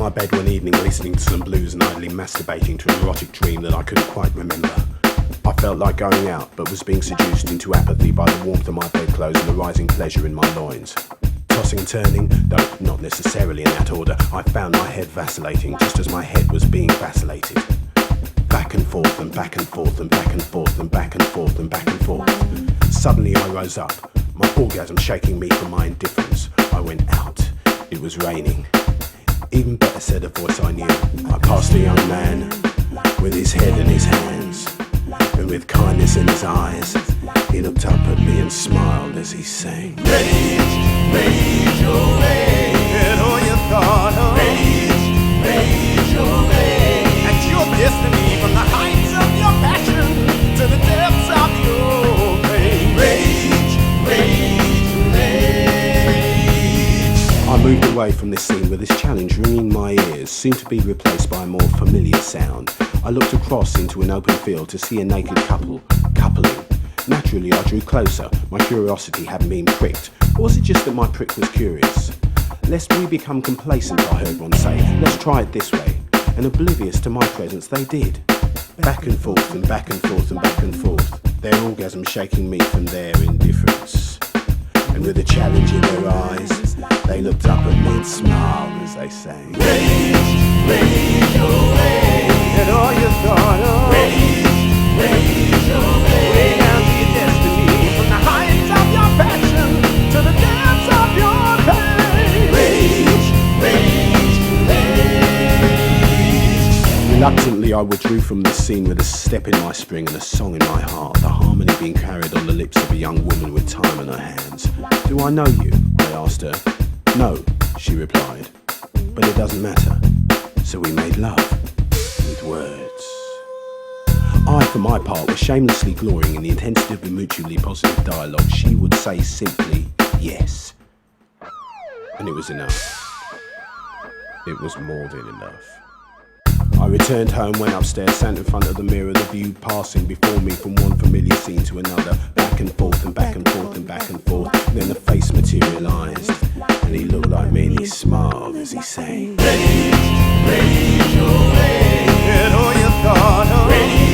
my bed one evening listening to some blues and idly masturbating to an erotic dream that I couldn't quite remember. I felt like going out, but was being seduced into apathy by the warmth of my bedclothes and the rising pleasure in my loins. Tossing and turning, though not necessarily in that order, I found my head vacillating just as my head was being vacillated. Back and forth and back and forth and back and forth and back and forth and back and forth. Suddenly I rose up, my orgasm shaking me from my indifference. I went out. It was raining. Even better, said a voice I knew. I passed a young man with his head in his hands, and with kindness in his eyes, he looked up at me and smiled as he sang, Rage, rage, oh rage, and all you thought of. Rage, rage, oh rage, and your destiny from the heights of your passion to the depths of your pain. Rage, rage, rage. I moved away from this scene with this challenge ringing my ears, soon to be replaced by a more familiar sound. I looked across into an open field to see a naked couple, coupling. Naturally, I drew closer, my curiosity hadn't been pricked. Or was it just that my prick was curious? Lest we become complacent, I heard one say, let's try it this way. And oblivious to my presence, they did. Back and forth and back and forth and back and forth, their orgasm shaking me from their indifference. And with a challenge in their eyes, they looked up at me and smiled as they sang, Rage, rage, oh rage, and all you thought of. Rage, rage, oh rage, way down to your destiny, from the heights of your passion to the depths of your pain. Rage, rage, rage. Reluctantly I withdrew from the scene with a step in my spring and a song in my heart, the harmony being carried on the lips of a young woman with time in her hands. Do I know you? I asked her. No, she replied, but it doesn't matter. So we made love with words. I, for my part, was shamelessly glorying in the intensity of the mutually positive dialogue. She would say simply, yes. And it was enough. It was more than enough. I returned home, went upstairs, sat in front of the mirror, the view passing before me from one familiar scene to another, back and forth and back and forth and back and forth. Then the face materialized, and he looked like me and he smiled as he sang, Rage, rage, oh rage, and all you thought of. Rage,